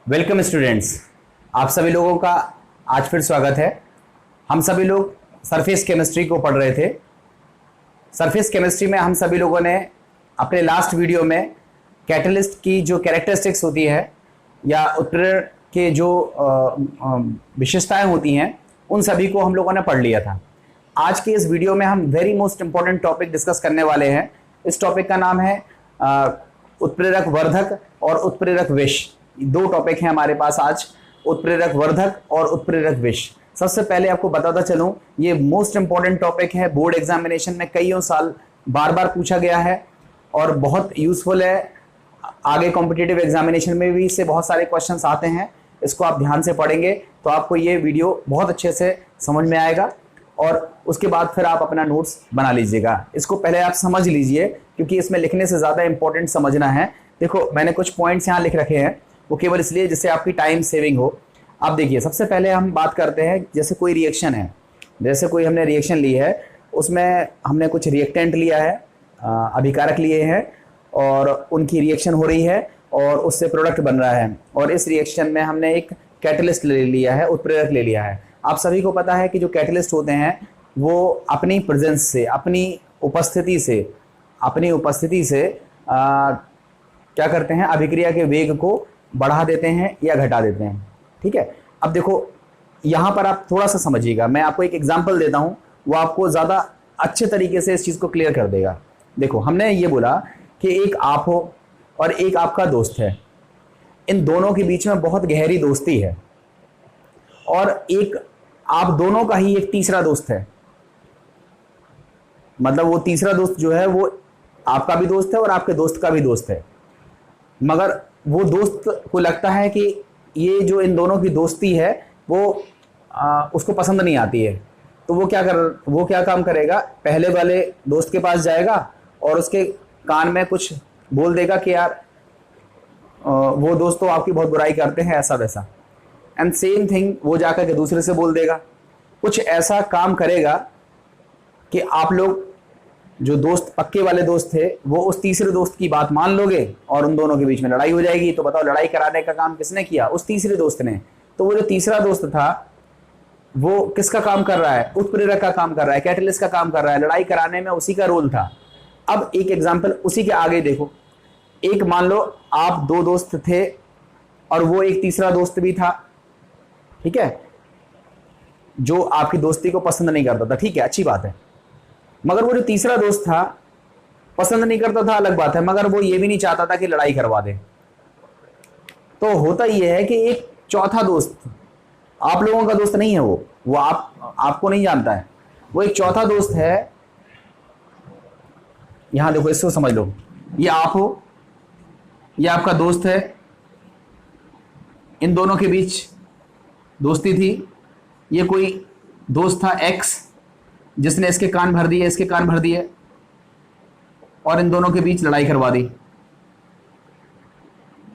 Welcome students, आप सभी लोगों का आज फिर स्वागत है। हम सभी लोग सरफेस केमिस्ट्री को पढ़ रहे थे। सरफेस केमिस्ट्री में हम सभी लोगों ने अपने लास्ट वीडियो में कैटलिस्ट की जो कैरेक्टरिस्टिक्स होती है या उत्प्रेरक के जो विशेषताएं होती हैं उन सभी को हम लोगों ने पढ़ लिया था। आज के इस वीडियो में हम very most important topic discuss करने वाले हैं। इस टॉपिक का नाम है उत्प्रेरक वर्धक और उत्प्रेरक विष। दो टॉपिक हैं हमारे पास आज, उत्प्रेरक वर्धक और उत्प्रेरक विष। सबसे पहले आपको बताता चलूं, ये मोस्ट इंपॉर्टेंट टॉपिक है। बोर्ड एग्जामिनेशन में कईयों साल बार बार पूछा गया है और बहुत यूजफुल है। आगे कॉम्पिटिटिव एग्जामिनेशन में भी इससे बहुत सारे क्वेश्चंस आते हैं। इसको आप ध्यान से पढ़ेंगे तो आपको ये वीडियो बहुत अच्छे से समझ में आएगा और उसके बाद फिर आप अपना नोट्स बना लीजिएगा। इसको पहले आप समझ लीजिए क्योंकि इसमें लिखने से ज़्यादा इंपॉर्टेंट समझना है। देखो, मैंने कुछ पॉइंट्स यहाँ लिख रखे हैं, वो केवल इसलिए जिससे आपकी टाइम सेविंग हो। आप देखिए, सबसे पहले हम बात करते हैं, जैसे कोई रिएक्शन है, जैसे कोई हमने रिएक्शन ली है, उसमें हमने कुछ रिएक्टेंट लिया है, अभिकारक लिए हैं और उनकी रिएक्शन हो रही है और उससे प्रोडक्ट बन रहा है। और इस रिएक्शन में हमने एक कैटलिस्ट ले लिया है, उत्प्रेरक ले लिया है। आप सभी को पता है कि जो कैटलिस्ट होते हैं वो अपनी प्रेजेंस से, अपनी उपस्थिति से क्या करते हैं, अभिक्रिया के वेग को बढ़ा देते हैं या घटा देते हैं। ठीक है, अब देखो यहाँ पर आप थोड़ा सा समझिएगा। मैं आपको एक एग्जांपल देता हूँ, वो आपको ज़्यादा अच्छे तरीके से इस चीज़ को क्लियर कर देगा। देखो, हमने ये बोला कि एक आप हो और एक आपका दोस्त है। इन दोनों के बीच में बहुत गहरी दोस्ती है और एक आप दोनों का ही एक तीसरा दोस्त है। मतलब वो तीसरा दोस्त जो है वो आपका भी दोस्त है और आपके दोस्त का भी दोस्त है, मगर वो दोस्त को लगता है कि ये जो इन दोनों की दोस्ती है वो उसको पसंद नहीं आती है। तो वो क्या काम करेगा, पहले वाले दोस्त के पास जाएगा और उसके कान में कुछ बोल देगा कि यार वो दोस्त तो आपकी बहुत बुराई करते हैं, ऐसा वैसा। एंड सेम थिंग वो जाकर के दूसरे से बोल देगा, कुछ ऐसा काम करेगा कि आप लोग जो दोस्त, पक्के वाले दोस्त थे, वो उस तीसरे दोस्त की बात मान लोगे और उन दोनों के बीच में लड़ाई हो जाएगी। तो बताओ, लड़ाई कराने का काम किसने किया? उस तीसरे दोस्त ने। तो वो जो तीसरा दोस्त था वो किसका काम कर रहा है? उत्प्रेरक का काम कर रहा है, कैटलिस्ट का काम कर रहा है। लड़ाई कराने में उसी का रोल था। अब एक एग्जाम्पल उसी के आगे देखो। एक मान लो आप दो दोस्त थे और वो एक तीसरा दोस्त भी था, ठीक है, जो आपकी दोस्ती को पसंद नहीं करता था। ठीक है, अच्छी बात है, मगर वो जो तीसरा दोस्त था पसंद नहीं करता था, अलग बात है, मगर वो ये भी नहीं चाहता था कि लड़ाई करवा दे। तो होता ये है कि एक चौथा दोस्त, आप लोगों का दोस्त नहीं है, वो आपको नहीं जानता है, वो एक चौथा दोस्त है। यहां देखो, इसको समझ लो, ये आप हो, ये आपका दोस्त है, इन दोनों के बीच दोस्ती थी। ये कोई दोस्त था एक्स जिसने इसके कान भर दिए, इसके कान भर दिए और इन दोनों के बीच लड़ाई करवा दी।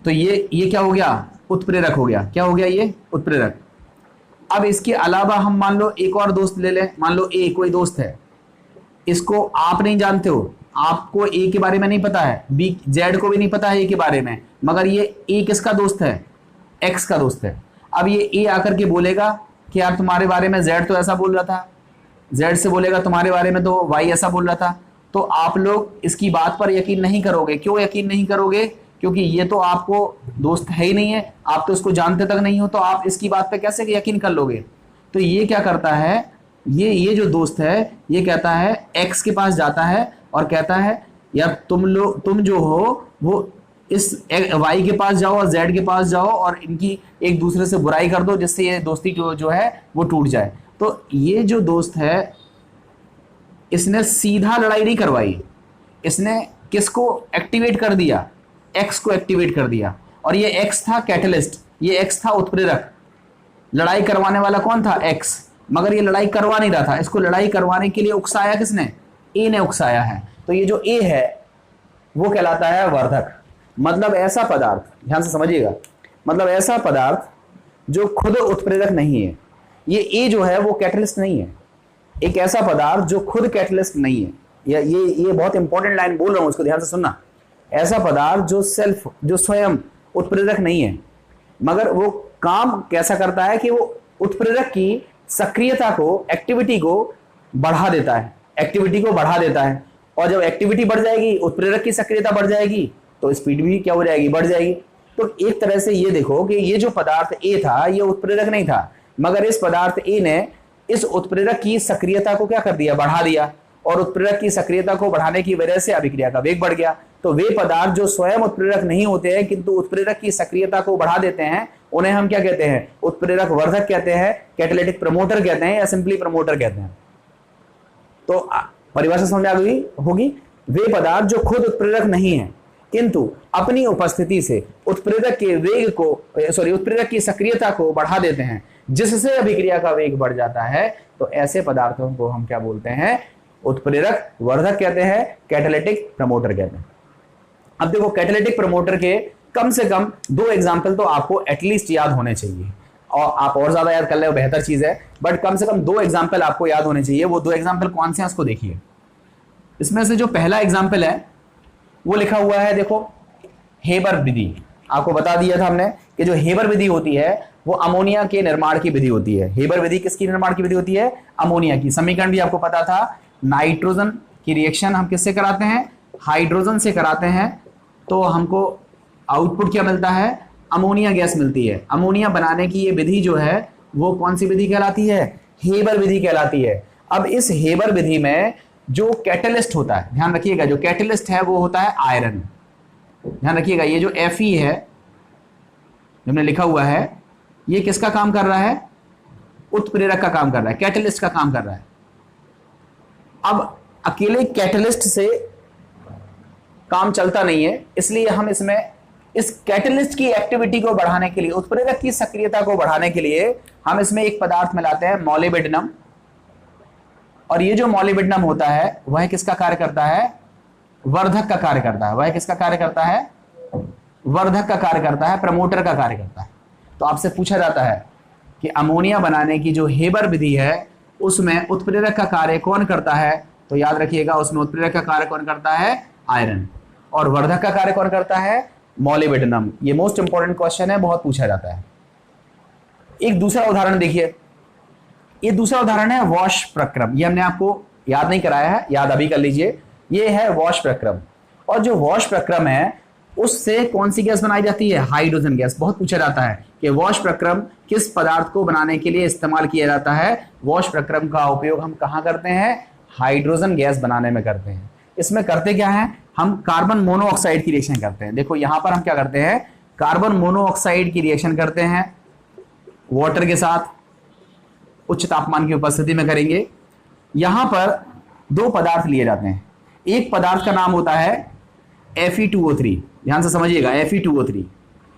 तो ये क्या हो गया? उत्प्रेरक हो गया। क्या हो गया? ये उत्प्रेरक। अब इसके अलावा हम मान लो एक और दोस्त ले लें। मान लो ए कोई दोस्त है, इसको आप नहीं जानते हो, आपको ए के बारे में नहीं पता है, बी जेड को भी नहीं पता है ए के बारे में, मगर ये ए किसका दोस्त है? एक्स का दोस्त है। अब ये ए आकर के बोलेगा कि यार तुम्हारे बारे में जेड तो ऐसा बोल रहा था, जेड से बोलेगा तुम्हारे बारे में तो वाई ऐसा बोल रहा था। तो आप लोग इसकी बात पर यकीन नहीं करोगे। क्यों यकीन नहीं करोगे? क्योंकि ये तो आपको दोस्त है ही नहीं है, आप तो इसको जानते तक नहीं हो, तो आप इसकी बात पे कैसे यकीन कर लोगे? तो ये क्या करता है, ये जो दोस्त है ये कहता है, एक्स के पास जाता है और कहता है यार तुम जो हो वो इस वाई के पास जाओ और जेड के पास जाओ और इनकी एक दूसरे से बुराई कर दो, जिससे ये दोस्ती जो है वो टूट जाए। तो ये जो दोस्त है इसने सीधा लड़ाई नहीं करवाई, इसने किसको एक्टिवेट कर दिया? एक्स को एक्टिवेट कर दिया। और ये एक्स था कैटलिस्ट, ये एक्स था उत्प्रेरक। लड़ाई करवाने वाला कौन था? एक्स। मगर ये लड़ाई करवा नहीं रहा था, इसको लड़ाई करवाने के लिए उकसाया किसने? ए ने उकसाया है। तो ये जो ए है वो कहलाता है वर्धक। मतलब ऐसा पदार्थ, ध्यान से समझिएगा, मतलब ऐसा पदार्थ जो खुद उत्प्रेरक नहीं है। ये ए जो है वो कैटलिस्ट नहीं है, एक ऐसा पदार्थ जो खुद कैटलिस्ट नहीं है। ये बहुत इंपॉर्टेंट लाइन बोल रहा हूं, इसको ध्यान से सुनना। ऐसा पदार्थ जो स्वयं उत्प्रेरक नहीं है, मगर वो काम कैसा करता है कि वो उत्प्रेरक की सक्रियता को, एक्टिविटी को बढ़ा देता है, एक्टिविटी को बढ़ा देता है। और जब एक्टिविटी बढ़ जाएगी, उत्प्रेरक की सक्रियता बढ़ जाएगी, तो स्पीड भी क्या हो जाएगी, बढ़ जाएगी। तो एक तरह से ये देखो कि ये जो पदार्थ ए था ये उत्प्रेरक नहीं था, मगर इस पदार्थ ए ने इस उत्प्रेरक की सक्रियता को क्या कर दिया, बढ़ा दिया। और उत्प्रेरक की सक्रियता को बढ़ाने की वजह से अभिक्रिया का वेग बढ़ गया। तो वे पदार्थ जो स्वयं उत्प्रेरक नहीं होते हैं किंतु उत्प्रेरक की सक्रियता को बढ़ा देते हैं, उन्हें हम क्या कहते हैं, उत्प्रेरक वर्धक कहते हैं, कैटालिटिक प्रमोटर कहते हैं, या सिंपली प्रमोटर कहते हैं। तो परिभाषा समझ आ गई होगी। वे पदार्थ जो खुद उत्प्रेरक नहीं है किंतु अपनी उपस्थिति से उत्प्रेरक के वेग को, उत्प्रेरक की सक्रियता को बढ़ा देते हैं, जिससे अभिक्रिया का वेग बढ़ जाता है, तो ऐसे पदार्थों को हम क्या बोलते हैं, उत्प्रेरक वर्धक कहते हैं, कैटालिटिक प्रमोटर कहते हैं। अब देखो, कैटालिटिक प्रमोटर के कम से कम 2 एग्जाम्पल तो आपको एटलीस्ट याद होने चाहिए, और आप और ज्यादा याद कर ले बेहतर चीज है, बट कम से कम 2 एग्जाम्पल आपको याद होने चाहिए। वो 2 एग्जाम्पल कौन से हैं उसको देखिए। इसमें से जो पहला एग्जाम्पल है वो लिखा हुआ है, देखो, हेबर विधि। आपको बता दिया था हमने कि जो हेबर विधि होती है वो अमोनिया के निर्माण की विधि होती है। हेबर विधि किसकी निर्माण की विधि होती है, अमोनिया की। समीकरण भी आपको पता था, नाइट्रोजन की रिएक्शन हम किससे कराते हैं, हाइड्रोजन से कराते हैं, तो हमको आउटपुट क्या मिलता है, अमोनिया गैस मिलती है। अमोनिया बनाने की ये विधि जो है वो कौन सी विधि कहलाती है, हेबर विधि कहलाती है। अब इस हेबर विधि में जो कैटलिस्ट होता है, ध्यान रखिएगा, जो कैटलिस्ट है वो होता है आयरन। ध्यान रखिएगा, ये जो Fe है जो हमने लिखा हुआ है, ये किसका काम कर रहा है, उत्प्रेरक का काम कर रहा है, कैटलिस्ट का काम कर रहा है। अब अकेले कैटलिस्ट से काम चलता नहीं है, इसलिए हम इसमें इस कैटलिस्ट की एक्टिविटी को बढ़ाने के लिए, उत्प्रेरक की सक्रियता को बढ़ाने के लिए हम इसमें एक पदार्थ मिलाते हैं, मोलिब्डेनम। और ये जो मोलिब्डेनम होता है वह किसका कार्य करता है, वर्धक का कार्य करता है। वह किसका कार्य करता है, वर्धक का कार्य करता है, प्रमोटर का कार्य करता है। तो आपसे पूछा जाता है कि अमोनिया बनाने की जो हेबर विधि है उसमें उत्प्रेरक का कार्य कौन करता है, तो याद रखिएगा उसमें उत्प्रेरक का कार्य कौन करता है, आयरन, और वर्धक का कार्य कौन करता है, मोलिब्डेनम। ये मोस्ट इंपॉर्टेंट क्वेश्चन है, बहुत पूछा जाता है। एक दूसरा उदाहरण देखिए, ये दूसरा उदाहरण है वॉश प्रक्रम। ये हमने आपको याद नहीं कराया है, याद अभी कर लीजिए। ये है वॉश प्रक्रम, और जो वॉश प्रक्रम है उससे कौन सी गैस बनाई जाती है, हाइड्रोजन गैस। बहुत पूछा जाता है कि वॉश प्रक्रम किस पदार्थ को बनाने के लिए इस्तेमाल किया जाता है। वॉश प्रक्रम का उपयोग हम कहाँ करते हैं, हाइड्रोजन गैस बनाने में करते हैं। इसमें करते क्या है, हम कार्बन मोनोऑक्साइड की रिएक्शन करते हैं। देखो यहां पर हम क्या करते हैं, कार्बन मोनोऑक्साइड की रिएक्शन करते हैं वाटर के साथ, उच्च तापमान की उपस्थिति में करेंगे। यहां पर 2 पदार्थ लिए जाते हैं। एक पदार्थ का नाम होता है Fe2O3। ध्यान से समझिएगा, Fe2O3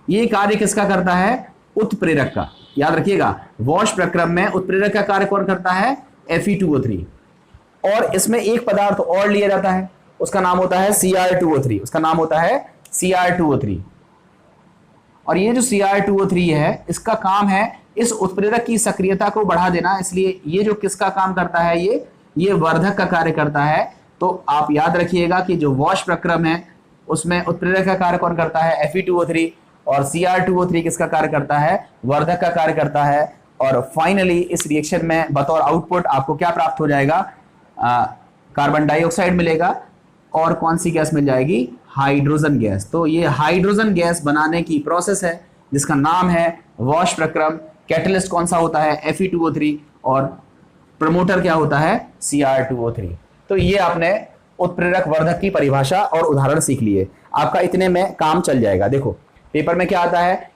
ये कार्य किसका करता है, उत्प्रेरक का। याद रखिएगा, वॉश प्रक्रम में उत्प्रेरक का कार्य कौन करता है, Fe2O3। और इसमें एक पदार्थ और लिया जाता है, उसका नाम होता है Cr2O3। उसका नाम होता है Cr2O3। और ये जो Cr2O3 है, इसका काम है इस उत्प्रेरक की सक्रियता को बढ़ा देना। इसलिए ये जो किसका काम करता है, ये वर्धक का कार्य करता है। तो आप याद रखिएगा कि जो वॉश प्रक्रम है उसमें उत्प्रेरक का कार्य कौन करता है, Fe2O3, और Cr2O3 किसका कार्य करता है, वर्धक का कार्य करता है। और फाइनली इस रिएक्शन में बतौर आउटपुट आपको क्या प्राप्त हो जाएगा, कार्बन डाइऑक्साइड मिलेगा, और कौन सी गैस मिल जाएगी, हाइड्रोजन गैस। तो ये हाइड्रोजन गैस बनाने की प्रोसेस है जिसका नाम है वॉश प्रक्रम। कैटलिस्ट कौन सा होता है, Fe2O3, और प्रमोटर क्या होता है, Cr2O3। तो ये आपने उत्प्रेरक वर्धक की परिभाषा और उदाहरण सीख लिए। आपका इतने में काम चल जाएगा। देखो पेपर में क्या आता है,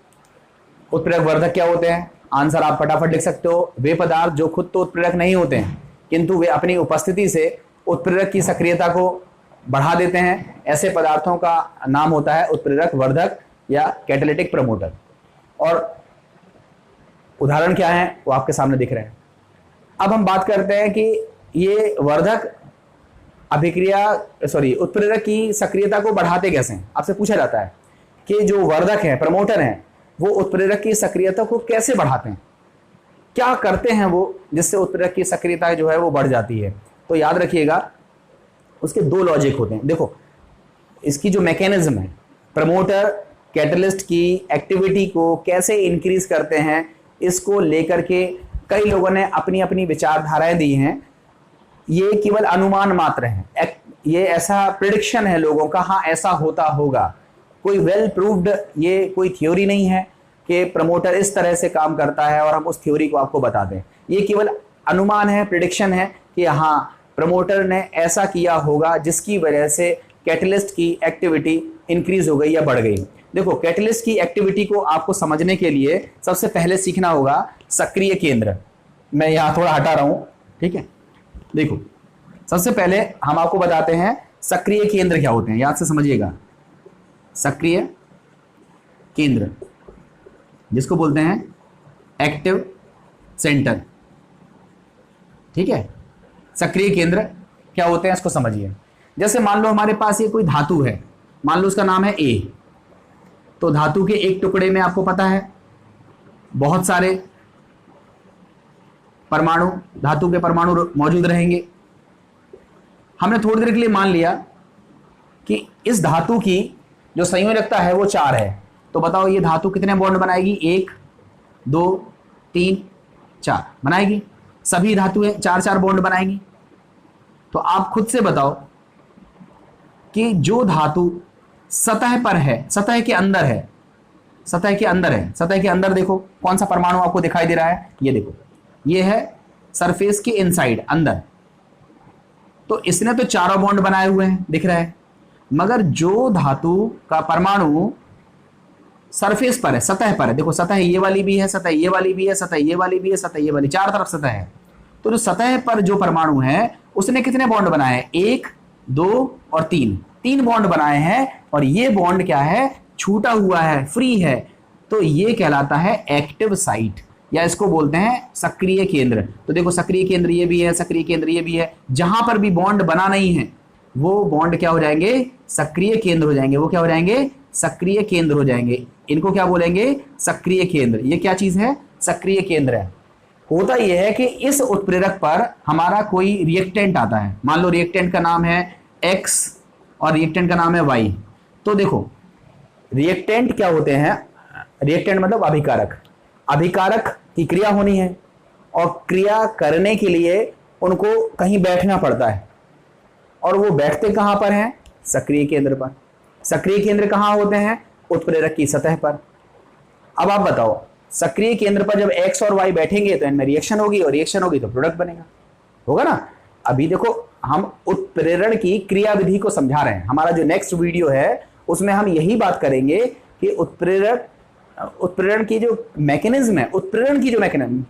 उत्प्रेरक वर्धक क्या होते हैं, आंसर आप फटाफट लिख सकते हो। वे पदार्थ जो खुद तो उत्प्रेरक नहीं होते हैं किंतु वे अपनी उपस्थिति से उत्प्रेरक की सक्रियता को बढ़ा देते हैं, ऐसे पदार्थों का नाम होता है उत्प्रेरक वर्धक या कैटालिटिक प्रमोटर। और उदाहरण क्या है वो आपके सामने दिख रहे हैं। अब हम बात करते हैं कि ये वर्धक उत्प्रेरक की सक्रियता को बढ़ाते कैसे हैं। आपसे पूछा जाता है कि जो वर्धक है, प्रमोटर हैं, वो उत्प्रेरक की सक्रियता को कैसे बढ़ाते हैं, क्या करते हैं वो, जिससे उत्प्रेरक की सक्रियता जो है वो बढ़ जाती है। तो याद रखिएगा उसके 2 लॉजिक होते हैं। देखो इसकी जो मैकेनिज्म है, प्रमोटर कैटलिस्ट की एक्टिविटी को कैसे इंक्रीज करते हैं, इसको लेकर के कई लोगों ने अपनी अपनी विचारधाराएं दी हैं। ये केवल अनुमान मात्र है, ये ऐसा प्रिडिक्शन है लोगों का, हाँ ऐसा होता होगा। कोई वेल प्रूव्ड ये कोई थ्योरी नहीं है कि प्रमोटर इस तरह से काम करता है और हम उस थ्योरी को आपको बता दें। ये केवल अनुमान है, प्रिडिक्शन है कि हाँ प्रमोटर ने ऐसा किया होगा जिसकी वजह से कैटलिस्ट की एक्टिविटी इंक्रीज हो गई या बढ़ गई। देखो, कैटलिस्ट की एक्टिविटी को आपको समझने के लिए सबसे पहले सीखना होगा सक्रिय केंद्र। मैं यहाँ थोड़ा हटा रहा हूँ, ठीक है। देखो, सबसे पहले हम आपको बताते हैं सक्रिय केंद्र क्या होते हैं, याद से समझिएगा। सक्रिय केंद्र जिसको बोलते हैं एक्टिव सेंटर, ठीक है। सक्रिय केंद्र क्या होते हैं इसको समझिए। जैसे मान लो हमारे पास ये कोई धातु है, मान लो उसका नाम है ए। तो धातु के एक टुकड़े में आपको पता है बहुत सारे परमाणु, धातु के परमाणु मौजूद रहेंगे। हमने थोड़ी देर के लिए मान लिया कि इस धातु की जो संयोजकता है वो 4 है। तो बताओ ये धातु कितने बॉन्ड बनाएगी? 1 2 3 4 बनाएगी। सभी धातुएं 4-4 बॉन्ड बनाएंगी। तो आप खुद से बताओ कि जो धातु सतह पर है, सतह के अंदर है, सतह के अंदर है, सतह के अंदर देखो कौन सा परमाणु आपको दिखाई दे रहा है? ये देखो, ये है सरफेस के इनसाइड, अंदर। तो इसने तो 4 बॉन्ड बनाए हुए हैं, दिख रहा है। मगर जो धातु का परमाणु सरफेस पर है, सतह पर है, देखो सतह ये वाली भी है, सतह ये वाली भी है, सतह ये वाली भी है, सतह ये वाली, 4 तरफ सतह है। तो जो सतह पर जो परमाणु है उसने कितने बॉन्ड बनाए हैं? 1 2 और 3 बॉन्ड बनाए हैं। और ये बॉन्ड क्या है? छूटा हुआ है, फ्री है। तो ये कहलाता है एक्टिव साइट, या इसको बोलते हैं सक्रिय केंद्र। तो देखो, सक्रिय केंद्र ये भी है, सक्रिय केंद्र ये भी है। जहां पर भी बॉन्ड बना नहीं है वो बॉन्ड क्या हो जाएंगे? सक्रिय केंद्र हो जाएंगे। वो क्या हो जाएंगे? सक्रिय केंद्र हो जाएंगे। इनको क्या बोलेंगे? सक्रिय केंद्र। ये क्या चीज है? सक्रिय केंद्र है। होता यह है कि इस उत्प्रेरक पर हमारा कोई रिएक्टेंट आता है। मान लो रिएक्टेंट का नाम है X और रिएक्टेंट का नाम है Y। तो देखो, रिएक्टेंट क्या होते हैं? रिएक्टेंट मतलब अभिकारक। अभिकारक की क्रिया होनी है और क्रिया करने के लिए उनको कहीं बैठना पड़ता है। और वो बैठते कहां पर हैं? सक्रिय केंद्र पर। सक्रिय केंद्र कहां होते हैं? उत्प्रेरक की सतह पर। अब आप बताओ, सक्रिय केंद्र पर जब X और Y बैठेंगे तो इनमें रिएक्शन होगी, और रिएक्शन होगी तो प्रोडक्ट बनेगा, होगा ना। अभी देखो, हम उत्प्रेरण की क्रियाविधि को समझा रहे हैं। हमारा जो नेक्स्ट वीडियो है उसमें हम यही बात करेंगे कि उत्प्रेरण की जो मैकेनिज्म है, उत्प्रेरण की जो मैकेनिज्म,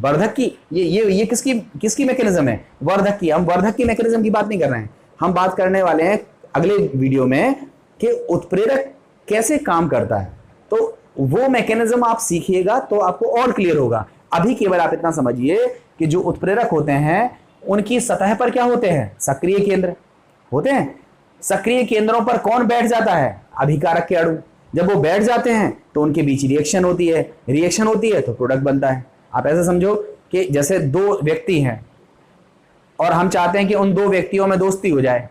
वर्धक की, ये किसकी मैकेनिज्म है? वर्धक की। हम वर्धक की मैकेनिज्म की बात नहीं कर रहे हैं, हम बात करने वाले हैं अगले वीडियो में कि उत्प्रेरक कैसे काम करता है। तो वो मैकेनिज्म आप सीखिएगा तो आपको और क्लियर होगा। अभी केवल आप इतना समझिए कि जो उत्प्रेरक होते हैं उनकी सतह पर क्या होते हैं? सक्रिय केंद्र होते हैं। सक्रिय केंद्रों पर कौन बैठ जाता है? अभिकारक के अणु। जब वो बैठ जाते हैं तो उनके बीच रिएक्शन होती है, रिएक्शन होती है तो प्रोडक्ट बनता है। आप ऐसे समझो कि जैसे 2 व्यक्ति हैं और हम चाहते हैं कि उन 2 व्यक्तियों में दोस्ती हो जाए।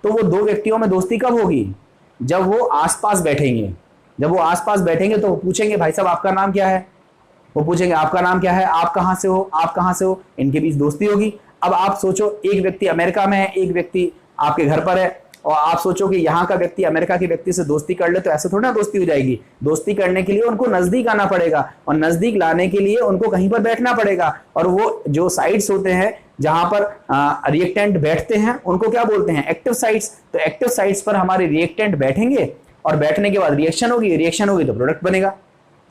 तो वो 2 व्यक्तियों में दोस्ती कब होगी? जब वो आसपास बैठेंगे। जब वो आसपास बैठेंगे तो वो पूछेंगे, भाई साहब आपका नाम क्या है? वो पूछेंगे आपका नाम क्या है, आप कहां से हो, आप कहां से हो। इनके बीच दोस्ती होगी। अब आप सोचो, एक व्यक्ति अमेरिका में है, एक व्यक्ति आपके घर पर है, और आप सोचो कि यहाँ का व्यक्ति अमेरिका के व्यक्ति से दोस्ती कर ले, तो ऐसे थोड़ी ना दोस्ती हो जाएगी। दोस्ती करने के लिए उनको नजदीक आना पड़ेगा, और नजदीक लाने के लिए उनको कहीं पर बैठना पड़ेगा। और वो जो साइट्स होते हैं जहां पर रिएक्टेंट बैठते हैं उनको क्या बोलते हैं? Active sites. तो एक्टिव साइट्स पर हमारे रिएक्टेंट बैठेंगे और बैठने के बाद रिएक्शन होगी, रिएक्शन होगी तो प्रोडक्ट बनेगा।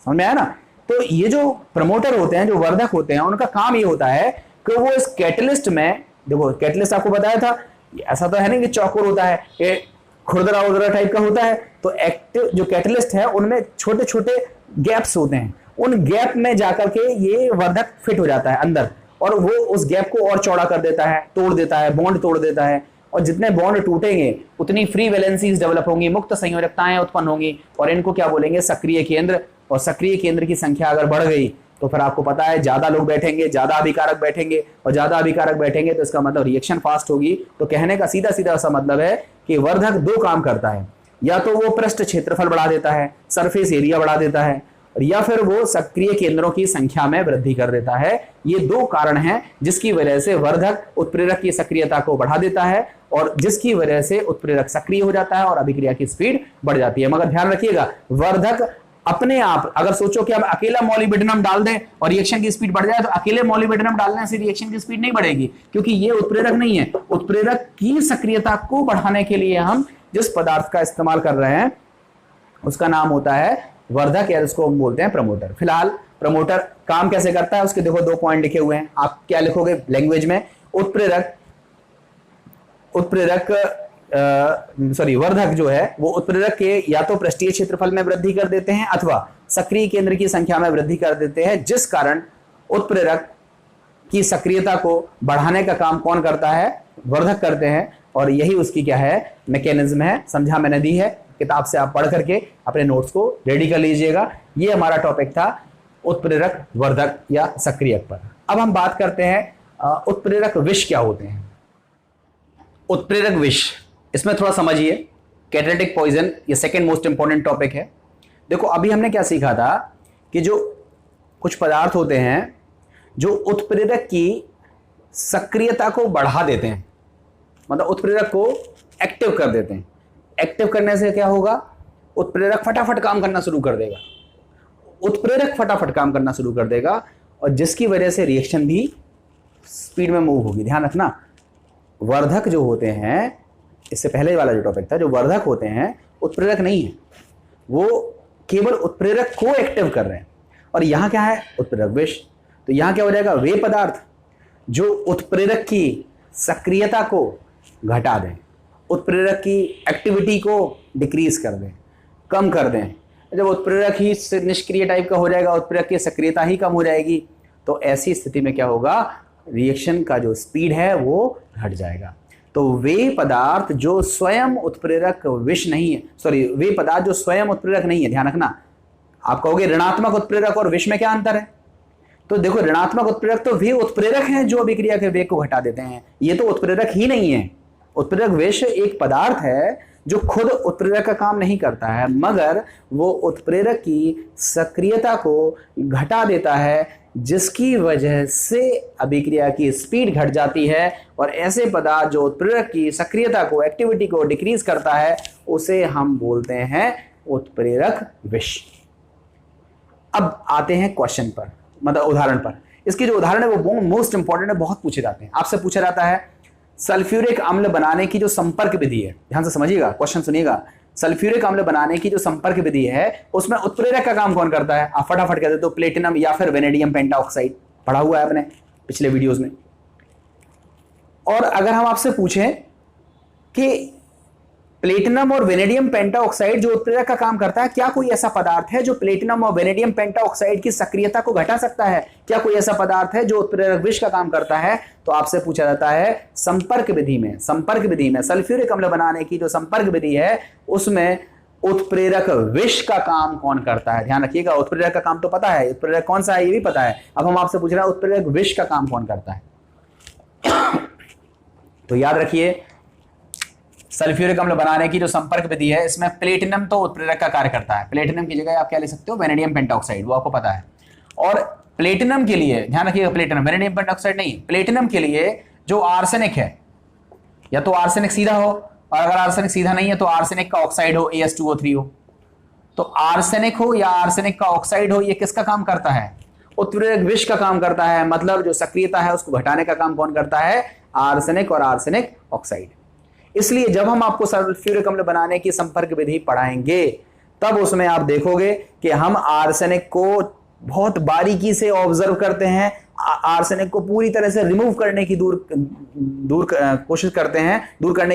समझ में आया ना। तो ये जो प्रमोटर होते हैं, जो वर्धक होते हैं, उनका काम ये होता है कि वो इस कैटलिस्ट में, देखो कैटलिस्ट आपको बताया था, ऐसा तो है नहीं कि चौकोर होता है, ये खुरदरा उदरा टाइप का होता है। तो एक्टिव जो कैटलिस्ट है उनमें छोटे छोटे गैप्स होते हैं। उन गैप में जाकर के ये वर्धक फिट हो जाता है अंदर, और वो उस गैप को और चौड़ा कर देता है, तोड़ देता है, बॉन्ड तोड़ देता है। और जितने बॉन्ड टूटेंगे उतनी फ्री वैलेंसीज डेवलप होंगी, मुक्त संयोजकताएं उत्पन्न होंगी, और इनको क्या बोलेंगे? सक्रिय केंद्र। और सक्रिय केंद्र की संख्या अगर बढ़ गई तो फिर आपको पता है ज्यादा लोग बैठेंगे, ज्यादा अभिकारक बैठेंगे, और ज्यादा अभिकारक बैठेंगे तो इसका मतलब रिएक्शन फास्ट होगी। तो कहने का सीधा सीधा सा मतलब है कि वर्धक 2 काम करता है। या तो वो पृष्ठ क्षेत्रफल बढ़ा देता है, सरफेस एरिया बढ़ा देता है, या फिर वो सक्रिय केंद्रों की संख्या में वृद्धि कर देता है। ये दो कारण हैं जिसकी वजह से वर्धक उत्प्रेरक की सक्रियता को बढ़ा देता है और जिसकी वजह से उत्प्रेरक सक्रिय हो जाता है और अभिक्रिया की स्पीड बढ़ जाती है। मगर ध्यान रखिएगा, वर्धक अपने आप, अगर सोचो कि हम अकेला मॉलिब्डेनम डाल दें और रिएक्शन की स्पीड बढ़ जाए, तो अकेले मॉलिब्डेनम डालने से रिएक्शन की स्पीड नहीं बढ़ेगी, क्योंकि ये उत्प्रेरक नहीं है। उत्प्रेरक की सक्रियता को बढ़ाने के लिए हम जिस पदार्थ का इस्तेमाल कर रहे हैं उसका नाम होता है वर्धक, या जिसको हम बोलते हैं प्रमोटर। फिलहाल प्रमोटर काम कैसे करता है उसके देखो 2 पॉइंट लिखे हुए हैं। आप क्या लिखोगे लैंग्वेज में? वर्धक जो है वो उत्प्रेरक के या तो पृष्ठीय क्षेत्रफल में वृद्धि कर देते हैं अथवा सक्रिय केंद्र की संख्या में वृद्धि कर देते हैं, जिस कारण उत्प्रेरक की सक्रियता को बढ़ाने का काम कौन करता है? वर्धक करते हैं। और यही उसकी क्या है? मैकेनिज्म है। समझा मैंने दी है, किताब से आप पढ़ करके अपने नोट्स को रेडी कर लीजिएगा। ये हमारा टॉपिक था उत्प्रेरक, वर्धक या सक्रियक पर। अब हम बात करते हैं उत्प्रेरक विष क्या होते हैं। उत्प्रेरक विष, इसमें थोड़ा समझिए, कैटालिटिक पॉइजन ये सेकंड मोस्ट इंपॉर्टेंट टॉपिक है। देखो अभी हमने क्या सीखा था कि जो कुछ पदार्थ होते हैं जो उत्प्रेरक की सक्रियता को बढ़ा देते हैं, मतलब उत्प्रेरक को एक्टिव कर देते हैं। एक्टिव करने से क्या होगा? उत्प्रेरक फटाफट काम करना शुरू कर देगा। उत्प्रेरक फटाफट काम करना शुरू कर देगा और जिसकी वजह से रिएक्शन भी स्पीड में मूव होगी। ध्यान रखना, वर्धक जो होते हैं, इससे पहले वाला जो टॉपिक था, जो वर्धक होते हैं उत्प्रेरक नहीं है, वो केवल उत्प्रेरक को एक्टिव कर रहे हैं। और यहां क्या है? उत्प्रेरक विष। तो यहां क्या हो जाएगा? वे पदार्थ जो उत्प्रेरक की सक्रियता को घटा दें, उत्प्रेरक की एक्टिविटी को डिक्रीज कर दें, कम कर दें। जब उत्प्रेरक ही निष्क्रिय टाइप का हो जाएगा, उत्प्रेरक की सक्रियता ही कम हो जाएगी, तो ऐसी स्थिति में क्या होगा? रिएक्शन का जो स्पीड है वो घट जाएगा। तो वे पदार्थ जो स्वयं उत्प्रेरक विष नहीं है, वे पदार्थ जो स्वयं उत्प्रेरक नहीं है। ध्यान रखना, आप कहोगे ऋणात्मक उत्प्रेरक और विष में क्या अंतर है? तो देखो, ऋणात्मक उत्प्रेरक तो वे उत्प्रेरक हैं जो अभिक्रिया के वेग को घटा देते हैं, ये तो उत्प्रेरक ही नहीं है। उत्प्रेरक विष एक पदार्थ है जो खुद उत्प्रेरक का काम नहीं करता है, मगर वो उत्प्रेरक की सक्रियता को घटा देता है, जिसकी वजह से अभिक्रिया की स्पीड घट जाती है। और ऐसे पदार्थ जो उत्प्रेरक की सक्रियता को, एक्टिविटी को डिक्रीज करता है, उसे हम बोलते हैं उत्प्रेरक विष। अब आते हैं क्वेश्चन पर, मतलब उदाहरण पर। इसके जो उदाहरण है वो मोस्ट इंपॉर्टेंट है, बहुत पूछे जाते हैं। आपसे पूछा जाता है सल्फ्यूरिक अम्ल बनाने की जो संपर्क विधि है, ध्यान से समझिएगा, क्वेश्चन सुनिएगा। सल्फ्यूरिक अम्ल बनाने की जो संपर्क विधि है उसमें उत्प्रेरक का काम कौन करता है? आप फटाफट कहते हो प्लेटिनम या फिर वेनेडियम पेंटाऑक्साइड, पढ़ा हुआ है आपने पिछले वीडियोस में। और अगर हम आपसे पूछें कि प्लेटिनम और वेनेडियम पेंटाऑक्साइड जो उत्प्रेरक का काम करता है, क्या कोई ऐसा पदार्थ है जो प्लेटिनम और वेनेडियम पेंटाऑक्साइड की सक्रियता को घटा सकता है? क्या कोई ऐसा पदार्थ है जो उत्प्रेरक विष का काम करता है? तो आपसे पूछा जाता है संपर्क विधि में सल्फ्यूरिक अम्ल बनाने की जो संपर्क विधि है उसमें उत्प्रेरक विष का काम कौन करता है? ध्यान रखिएगा, उत्प्रेरक का काम तो पता है, उत्प्रेरक कौन सा है ये भी पता है। अब हम आपसे पूछ रहे हैं उत्प्रेरक विष का काम कौन करता है? तो याद रखिए, सल्फ्यूरिक अम्ल बनाने की जो संपर्क विधि है इसमें प्लेटिनम तो उत्प्रेरक का कार्य करता है। प्लेटिनम की जगह आप क्या ले सकते हो? वेनेडियम पेंटाऑक्साइड, वो आपको पता है। और प्लेटिनम के लिए ध्यान रखिएगा, प्लेटिनम, वेनेडियम पेंटाऑक्साइड नहीं, प्लेटिनम के लिए जो आर्सेनिक है, या तो आर्सेनिक सीधा हो, और अगर आर्सेनिक सीधा नहीं है तो आर्सेनिक का ऑक्साइड हो, AS2O3 हो। तो आर्सेनिक हो या आर्सेनिक का ऑक्साइड हो, ये किसका काम करता है? उत्प्रेरक विष का काम करता है। मतलब जो सक्रियता है उसको घटाने का काम कौन करता है? आर्सेनिक और आर्सेनिक ऑक्साइड। इसलिए जब हम आपको सल्फ्यूरिक अम्ल बनाने की संपर्क विधि पढ़ाएंगे तब उसमें आप देखोगे कि हम आर्सेनिक को बहुत बारीकी से ऑब्जर्व करते हैं, आर्सेनिक को पूरी तरह से रिमूव करने की दूर करने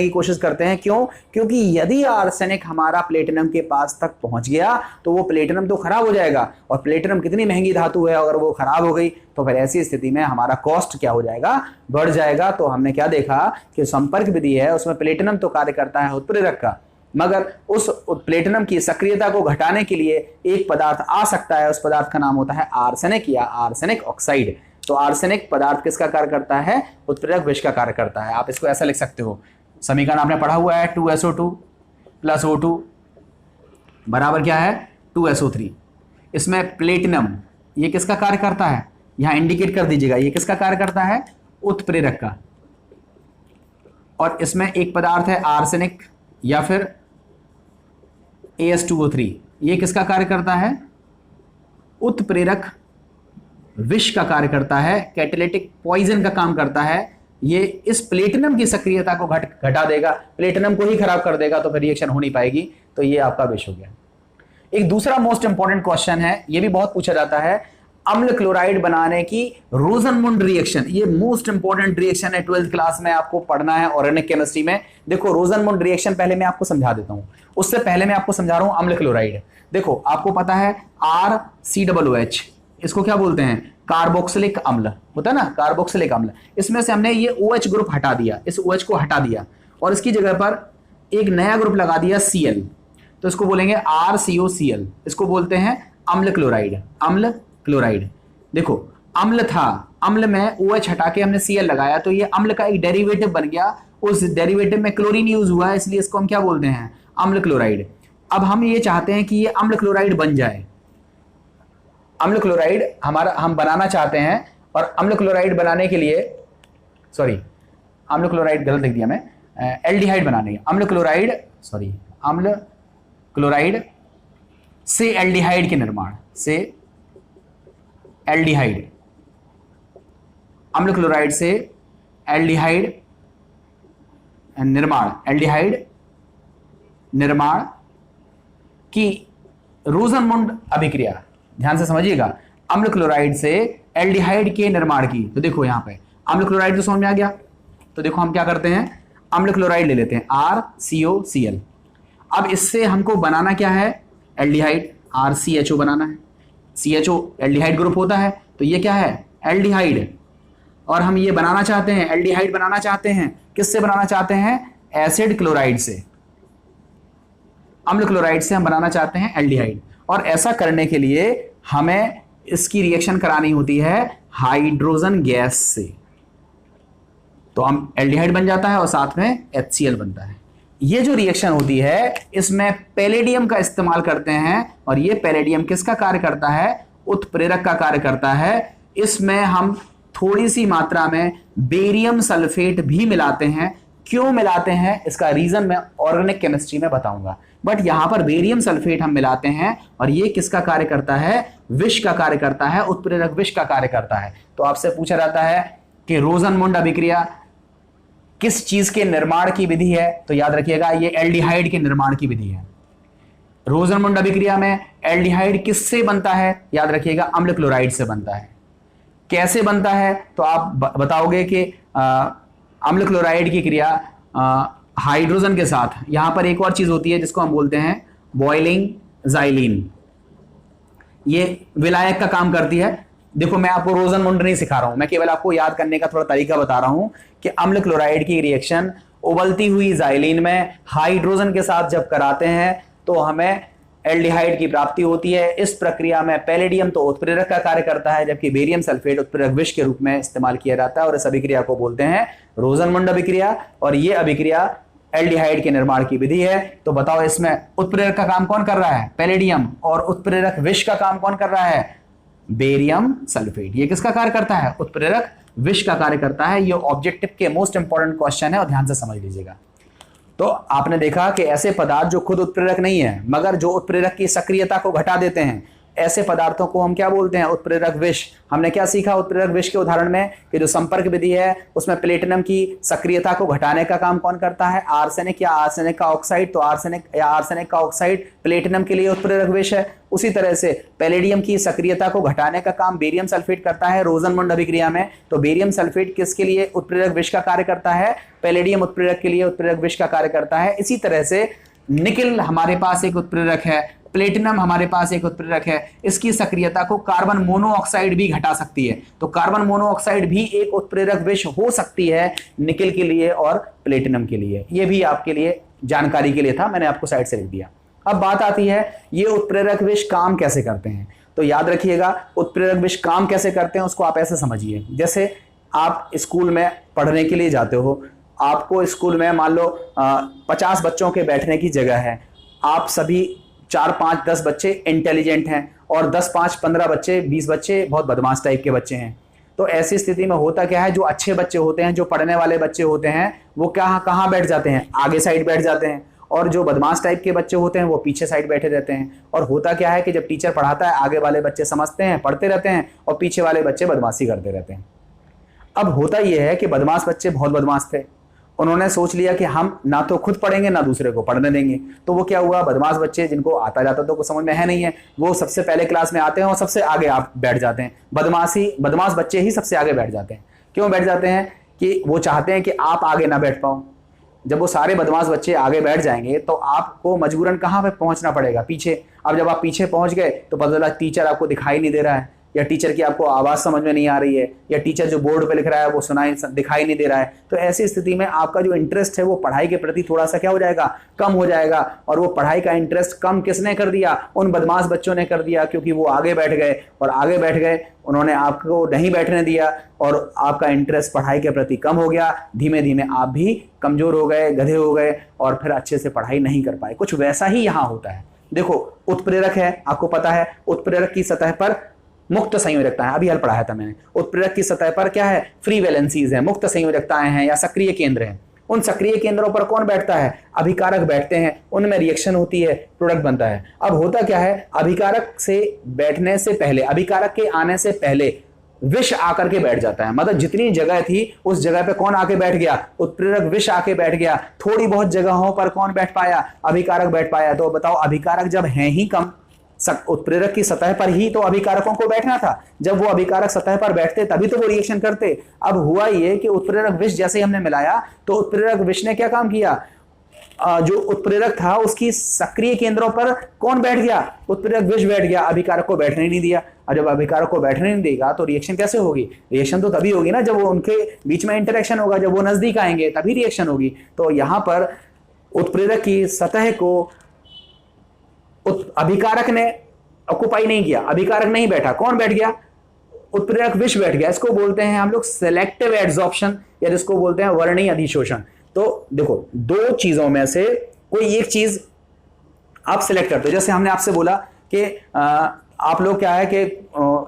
की कोशिश करते हैं। क्यों? क्योंकि यदि आर्सेनिक हमारा प्लेटिनम के पास तक पहुंच गया तो वो प्लेटिनम तो खराब हो जाएगा, और प्लेटिनम कितनी महंगी धातु है, अगर वो खराब हो गई तो फिर ऐसी स्थिति में हमारा कॉस्ट क्या हो जाएगा? बढ़ जाएगा। तो हमने क्या देखा कि संपर्क विधि है उसमें प्लेटिनम तो कार्य करता है उत्प्रेरक का, मगर उस प्लेटिनम की सक्रियता को घटाने के लिए एक पदार्थ आ सकता है, उस पदार्थ का नाम होता है आर्सेनिक या आर्सेनिक ऑक्साइड। तो आर्सेनिक पदार्थ किसका कार्य करता है? उत्प्रेरक विष का कार्य करता है। आप इसको ऐसा लिख सकते हो, समीकरण आपने पढ़ा हुआ है 2SO2 + O2 बराबर क्या है 2SO3। इसमें प्लेटिनम ये किसका कार्य करता है, यहां इंडिकेट कर दीजिएगा, ये किसका कार्य करता है, उत्प्रेरक का। और इसमें एक पदार्थ है आर्सेनिक या फिर AS2O3, ये किसका कार्य करता है, उत्प्रेरक विष का कार्य करता है, कैटालिटिक पॉइजन का काम करता है। ये इस प्लेटिनम की सक्रियता को घटा देगा, प्लेटिनम को ही खराब कर देगा, तो फिर रिएक्शन हो नहीं पाएगी, तो ये आपका विष हो गया। एक दूसरा मोस्ट इंपॉर्टेंट क्वेश्चन है, ये भी बहुत पूछा जाता है, अम्ल क्लोराइड बनाने की रोजनमुंड रिएक्शन। ये मोस्ट इंपॉर्टेंट रिएक्शन है, 12th क्लास में आपको पढ़ना है ऑर्गेनिक केमिस्ट्री में। देखो रोजनमुंड रिएक्शन पहले मैं आपको समझा देता हूं, उससे पहले मैं आपको समझा रहा हूं अम्ल क्लोराइड। देखो आपको पता है RCOOH, इसको क्या बोलते हैं, कार्बोक्सिलिक अम्ल होता है ना, कार्बोक्सिलिक अम्ल। इसमें से हमने ये OH ग्रुप हटा दिया, इस OH को हटा दिया और इसकी जगह पर एक नया ग्रुप लगा दिया Cl, तो इसको बोलेंगे RCOCl। इसको बोलते हैं अम्ल क्लोराइड, अम्ल क्लोराइड। देखो अम्ल था, अम्ल में OH हटा के हमने Cl लगाया, तो ये अम्ल का एक डेरिवेटिव बन गया, उस डेरिवेटिव में क्लोरीन यूज हुआ है, इसलिए इसको हम क्या बोलते हैं, अम्ल क्लोराइड। अब हम ये चाहते हैं कि ये अम्ल क्लोराइड बन जाए, अम्ल क्लोराइड हम बनाना चाहते हैं। और अम्ल क्लोराइड बनाने के लिए, सॉरी अम्ल क्लोराइड गलत लिख दिया मैं, एल्डिहाइड बनाने, अम्ल क्लोराइड सॉरी अम्ल क्लोराइड से एल्डिहाइड के निर्माण, से एल्डिहाइड, अम्ल क्लोराइड से एल्डिहाइड निर्माण, एल्डिहाइड निर्माण की रोजनमुंड अभिक्रिया, ध्यान से समझिएगा, अम्ल क्लोराइड से एल्डिहाइड के निर्माण की। तो देखो यहां पे अम्ल क्लोराइड तो समझ में आ गया, तो देखो हम क्या करते हैं, अम्ल क्लोराइड ले लेते हैं RCOCl। अब इससे हमको बनाना क्या है, एल्डिहाइड, RCHO बनाना है, CHO एल्डिहाइड ग्रुप होता है, तो ये क्या है, एल्डिहाइड। और हम ये बनाना चाहते हैं, एल्डिहाइड बनाना चाहते हैं, किससे बनाना चाहते हैं, एसिड क्लोराइड से, अम्ल क्लोराइड से हम बनाना चाहते हैं एल्डिहाइड। और ऐसा करने के लिए हमें इसकी रिएक्शन करानी होती है हाइड्रोजन गैस से, तो हम एल्डिहाइड बन जाता है और साथ में HCl बनता है। ये जो रिएक्शन होती है इसमें पैलेडियम का इस्तेमाल करते हैं, और ये पैलेडियम किसका कार्य करता है, उत्प्रेरक का कार्य करता है। इसमें हम थोड़ी सी मात्रा में बेरियम सल्फेट भी मिलाते हैं। क्यों मिलाते हैं, इसका रीजन मैं ऑर्गेनिक केमिस्ट्री में बताऊंगा, बट यहां पर बेरियम सल्फेट हम मिलाते हैं, और ये किसका कार्य करता है, विष का कार्य करता है, उत्प्रेरक विष का कार्य करता है। तो आपसे पूछा जाता है कि रोजनमुंड अभिक्रिया किस चीज के निर्माण की विधि है, तो याद रखिएगा ये एल्डिहाइड के निर्माण की विधि है। रोजनमुंड अभिक्रिया में एल्डिहाइड किससे बनता है, याद रखिएगा अम्ल क्लोराइड से बनता है। कैसे बनता है, तो आप बताओगे कि अम्ल क्लोराइड की क्रिया हाइड्रोजन के साथ, यहां पर एक और चीज होती है जिसको हम बोलते हैं बॉइलिंग ज़ाइलीन, ये विलायक का काम करती है। देखो मैं आपको रोजनमुंड नहीं सिखा रहा हूं, मैं केवल आपको याद करने का थोड़ा तरीका बता रहा हूं कि अम्ल क्लोराइड की रिएक्शन उबलती हुई ज़ाइलीन में हाइड्रोजन के साथ जब कराते हैं तो हमें एल्डिहाइड की प्राप्ति होती है। इस प्रक्रिया में पैलेडियम तो उत्प्रेरक का कार्य करता है, जबकि बेरियम सल्फेट उत्प्रेरक विष के रूप में इस्तेमाल किया जाता है, और इस अभिक्रिया को बोलते हैं रोजनमुंड अभिक्रिया। और ये अभिक्रिया एल्डिहाइड के निर्माण की विधि है। तो बताओ इसमें उत्प्रेरक का काम कौन कर रहा है, पैलेडियम, और उत्प्रेरक विष का काम कौन कर रहा है, बेरियम सल्फेट। ये किसका कार्य करता है, उत्प्रेरक विष का कार्य करता है। ये ऑब्जेक्टिव के मोस्ट इंपॉर्टेंट क्वेश्चन है, और ध्यान से समझ लीजिएगा। तो आपने देखा कि ऐसे पदार्थ जो खुद उत्प्रेरक नहीं है मगर जो उत्प्रेरक की सक्रियता को घटा देते हैं, ऐसे पदार्थों को हम क्या बोलते हैं, उत्प्रेरक विष। हमने क्या सीखा उत्प्रेरक विष के उदाहरण में कि जो संपर्क विधि है उसमें प्लेटिनम की सक्रियता को घटाने का काम कौन करता है, आर्सेनिक या आर्सेनिक का ऑक्साइड। तो आर्सेनिक या आर्सेनिक का ऑक्साइड प्लेटिनम के लिए उत्प्रेरक विष है। उसी तरह से पैलेडियम की सक्रियता को घटाने का काम बेरियम सल्फेट करता है रोजनमुंड अभिक्रिया में। तो बेरियम सल्फेट किसके लिए उत्प्रेरक विष का कार्य करता है, पैलेडियम उत्प्रेरक के लिए उत्प्रेरक विष का कार्य करता है। इसी तरह से निकेल हमारे पास एक उत्प्रेरक है, प्लेटिनम हमारे पास एक उत्प्रेरक है, इसकी सक्रियता को कार्बन मोनोऑक्साइड भी घटा सकती है। तो कार्बन मोनोऑक्साइड भी एक उत्प्रेरक विष हो सकती है निकेल के लिए और प्लेटिनम के लिए। यह भी आपके लिए जानकारी के लिए था, मैंने आपको साइड से लिख दिया। अब बात आती है ये उत्प्रेरक विष काम कैसे करते हैं। तो याद रखिएगा उत्प्रेरक विष काम कैसे करते हैं उसको आप ऐसे समझिए, जैसे आप स्कूल में पढ़ने के लिए जाते हो, आपको स्कूल में मान लो 50 बच्चों के बैठने की जगह है, आप सभी 4, 5, 10 बच्चे इंटेलिजेंट हैं और 10, 5, 15 बच्चे, 20 बच्चे बहुत बदमाश टाइप के बच्चे हैं। तो ऐसी स्थिति में होता क्या है, जो अच्छे बच्चे होते हैं, जो पढ़ने वाले बच्चे होते हैं, वो कहाँ बैठ जाते हैं, आगे साइड बैठ जाते हैं, और जो बदमाश टाइप के बच्चे होते हैं वो पीछे साइड बैठे रहते हैं। और होता क्या है कि जब टीचर पढ़ाता है, आगे वाले बच्चे समझते हैं, पढ़ते रहते हैं, और पीछे वाले बच्चे बदमाशी करते रहते हैं। अब होता यह है कि बदमाश बच्चे बहुत बदमाश थे, उन्होंने सोच लिया कि हम ना तो खुद पढ़ेंगे ना दूसरे को पढ़ने देंगे। तो वो क्या हुआ, बदमाश बच्चे जिनको आता जाता तो कुछ समझ में है नहीं है, वो सबसे पहले क्लास में आते हैं और सबसे आगे आप बैठ जाते हैं। बदमाश बच्चे ही सबसे आगे बैठ जाते हैं। क्यों बैठ जाते हैं? कि वो चाहते हैं कि आप आगे ना बैठ पाओ। जब वो सारे बदमाश बच्चे आगे बैठ जाएंगे तो आपको मजबूरन कहाँ पे पहुंचना पड़ेगा, पीछे। अब जब आप पीछे पहुंच गए तो पता चला टीचर आपको दिखाई नहीं दे रहा है, या टीचर की आपको आवाज़ समझ में नहीं आ रही है, या टीचर जो बोर्ड पे लिख रहा है वो दिखाई नहीं दे रहा है। तो ऐसी स्थिति में आपका जो इंटरेस्ट है वो पढ़ाई के प्रति थोड़ा सा क्या हो जाएगा, कम हो जाएगा। और वो पढ़ाई का इंटरेस्ट कम किसने कर दिया? उन बदमाश बच्चों ने कर दिया, क्योंकि वो आगे बैठ गए, और आगे बैठ गए, उन्होंने आपको नहीं बैठने दिया, और आपका इंटरेस्ट पढ़ाई के प्रति कम हो गया। धीमे धीमे आप भी कमजोर हो गए, गधे हो गए, और फिर अच्छे से पढ़ाई नहीं कर पाए। कुछ वैसा ही यहाँ होता है। देखो, उत्प्रेरक है, आपको पता है उत्प्रेरक की सतह पर मुक्त संयोजकता है, अभी हल पढ़ाया था मैंने। उत्प्रेरक की सतह पर क्या है? फ्री वैलेंसीज है, मुक्त संयोजकताएं हैं या सक्रिय केंद्र हैं। उन सक्रिय केंद्रों पर कौन बैठता है? अभिकारक बैठते हैं, उनमें रिएक्शन होती है, प्रोडक्ट बनता है। अब होता क्या है, अभिकारक से बैठने से पहले, अभिकारक के आने से पहले विष आकर के बैठ जाता है। मतलब जितनी जगह थी उस जगह पे कौन आके बैठ गया? उत्प्रेरक विष आके बैठ गया। थोड़ी बहुत जगहों पर कौन बैठ पाया? अभिकारक बैठ पाया। तो बताओ, अभिकारक जब हैं ही कम, उत्प्रेरक की सतह पर ही तो अभिकारकों को बैठना था। जब वो अभिकारक सतह पर बैठते तभी तो वो रिएक्शन करते। अब हुआ ये कि उत्प्रेरक विष जैसे ही हमने मिलाया तो उत्प्रेरक विष ने क्या काम किया? जो उत्प्रेरक था उसकी सक्रिय केंद्रों पर कौन बैठ गया? उत्प्रेरक विष बैठ गया, अभिकारक को बैठने नहीं दिया। और जब अभिकारक को बैठने नहीं देगा तो रिएक्शन कैसे होगी? रिएक्शन तो तभी होगी ना जब वो उनके बीच में इंटरेक्शन होगा, जब वो नजदीक आएंगे तभी रिएक्शन होगी। तो यहां पर उत्प्रेरक की सतह को अभिकारक ने ऑक्युपाई नहीं किया, अभिकारक नहीं बैठा, कौन बैठ गया? उत्प्रेरक विष बैठ गया। इसको बोलते हैं हम लोग सिलेक्टिव एड्सॉर्प्शन, या जिसको बोलते हैं वर्णीय अधिशोषण। तो देखो, दो चीजों में से कोई एक चीज आप सिलेक्ट करते हो। जैसे हमने आपसे बोला कि आप लोग क्या है कि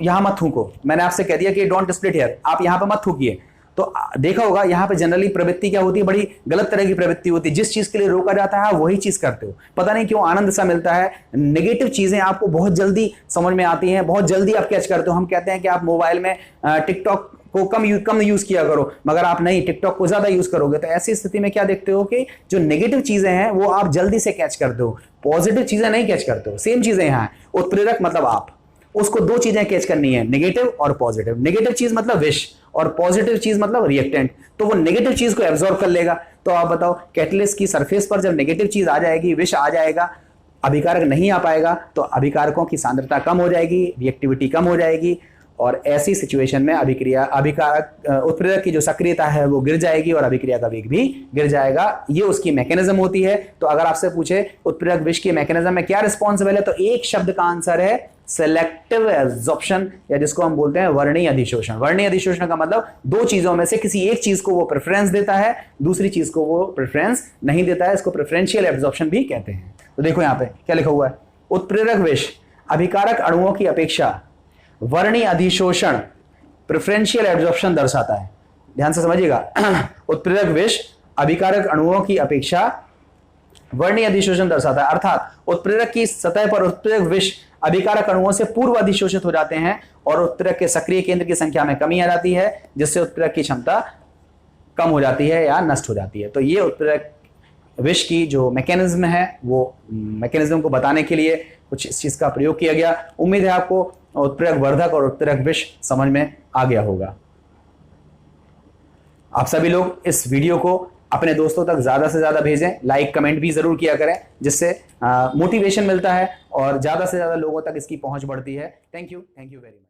यहां मत थूको, मैंने आपसे कह दिया कि डोंट स्प्लिट हेयर, आप यहां पर मत थूकिए। तो देखा होगा यहाँ पे जनरली प्रवृत्ति क्या होती है, बड़ी गलत तरह की प्रवृत्ति होती है। जिस चीज के लिए रोका जाता है वही चीज करते हो, पता नहीं क्यों आनंद सा मिलता है। नेगेटिव चीजें आपको बहुत जल्दी समझ में आती हैं, बहुत जल्दी आप कैच करते हो। हम कहते हैं कि आप मोबाइल में टिकटॉक को कम यूज किया करो, मगर आप नहीं, टिकटॉक को ज्यादा यूज करोगे। तो ऐसी स्थिति में क्या देखते हो कि जो नेगेटिव चीजें हैं वो आप जल्दी से कैच करते हो, पॉजिटिव चीजें नहीं कैच करते हो। सेम चीजें यहाँ है। उत्प्रेरक मतलब आप, उसको दो चीजें कैच करनी है, नेगेटिव और पॉजिटिव। नेगेटिव चीज मतलब विष, और पॉजिटिव चीज मतलब रिएक्टेंट। तो वो नेगेटिव चीज को एब्जॉर्ब कर लेगा। तो आप बताओ, कैटलिस्ट की सरफेस पर जब नेगेटिव चीज आ जाएगी, विष आ जाएगा, अभिकारक नहीं आ पाएगा, तो अभिकारकों की सांद्रता कम हो जाएगी, रिएक्टिविटी कम हो जाएगी, और ऐसी सिचुएशन में उत्प्रेरक की जो सक्रियता है वो गिर जाएगी और अभिक्रिया का वेग भी गिर जाएगा। ये उसकी मैकेनिज्म होती है। तो अगर आपसे पूछे उत्प्रेरक विष की मैकेनिज्म में क्या रिस्पॉन्सिबल है, तो एक शब्द का आंसर है सेलेक्टिव एब्जॉर्प्शन, या जिसको हम बोलते हैं वर्णीय अधिशोषण। वर्णीय अधिशोषण का मतलब दो चीजों में से किसी एक चीज को वो प्रेफरेंस देता है, दूसरी चीज को वो प्रेफरेंस नहीं देता है। इसको प्रेफरेंशियल एब्जॉर्प्शन भी कहते हैं। तो देखो यहाँ पे क्या लिखा हुआ है, उत्प्रेरक विष अभिकारक अणुओं की अपेक्षा वर्णीय अधिशोषण प्रेफरेंशियल एब्जॉर्प्शन दर्शाता है। ध्यान से समझिएगा, उत्प्रेरक विष अभिकारक अणुओं की अपेक्षा वर्णीय अधिशोषण दर्शाता है। अर्थात उत्प्रेरक की सतह पर उत्प्रेरक विष अभिकारक अणुओं से पूर्व अधिशोषित हो जाते हैं और उत्प्रेरक के सक्रिय केंद्र की संख्या में कमी आ जाती है, जिससे उत्प्रेरक की क्षमता कम हो जाती है या नष्ट हो जाती है। तो ये उत्प्रेरक विष की जो मैकेनिज्म है, वो मैकेनिज्म को बताने के लिए कुछ इस चीज का प्रयोग किया गया। उम्मीद है आपको उत्प्रेरक वर्धक और उत्प्रेरक विष समझ में आ गया होगा। आप सभी लोग इस वीडियो को अपने दोस्तों तक ज्यादा से ज्यादा भेजें, लाइक कमेंट भी जरूर किया करें, जिससे मोटिवेशन मिलता है और ज्यादा से ज्यादा लोगों तक इसकी पहुंच बढ़ती है। Thank you very much.